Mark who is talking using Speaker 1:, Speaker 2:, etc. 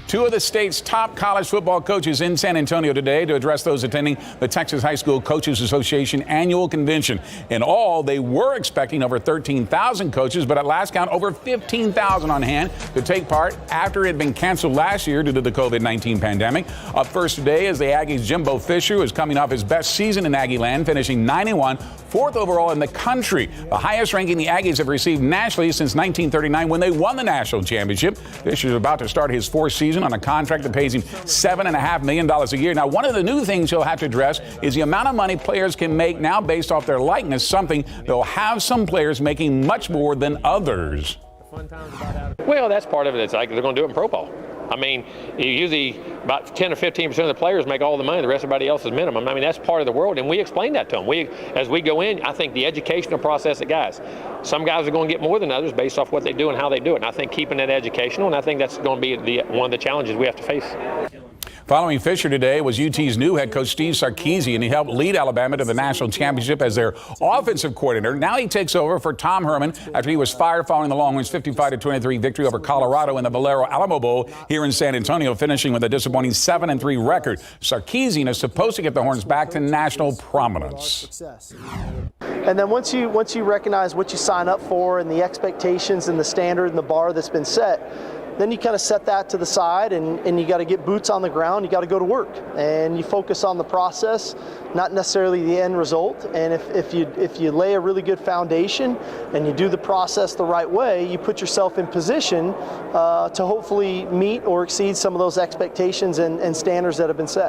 Speaker 1: Two of the state's top college football coaches in San Antonio today to address those attending the Texas High School Coaches Association annual convention. In all, they were expecting over 13,000 coaches, but at last count, over 15,000 on hand to take part after it had been canceled last year due to the COVID-19 pandemic. Up first today is the Aggies' Jimbo Fisher, who is coming off his best season in Aggie land, finishing 91, fourth overall in the country, the highest ranking the Aggies have received nationally since 1939 when they won the national championship. Fisher is about to start his fourth season on a contract that pays him $7.5 million a year. Now, one of the new things he'll have to address is the amount of money players can make now based off their likeness, something they'll have some players making much more than others.
Speaker 2: Well, that's part of it. It's like they're going to do it in pro ball. I mean, usually about 10 or 15% of the players make all the money. The rest of everybody else is minimum. I mean, that's part of the world, and we explain that to them. As we go in, I think the educational process of guys. Some guys are going to get more than others based off what they do and how they do it. And I think keeping it educational, and I think that's going to be one of the challenges we have to face.
Speaker 1: Following Fisher today was UT's new head coach, Steve Sarkisian. He helped lead Alabama to the national championship as their offensive coordinator. Now he takes over for Tom Herman after he was fired following the Longhorns' 55-23 victory over Colorado in the Valero Alamo Bowl here in San Antonio, finishing with a disappointing 7-3 record. Sarkisian is supposed to get the Horns back to national prominence.
Speaker 3: And then once you recognize what you sign up for and the expectations and the standard and the bar that's been set, then you kind of set that to the side and you got to get boots on the ground. You got to go to work and you focus on the process, not necessarily the end result. And if you lay a really good foundation and you do the process the right way, you put yourself in position to hopefully meet or exceed some of those expectations and standards that have been set.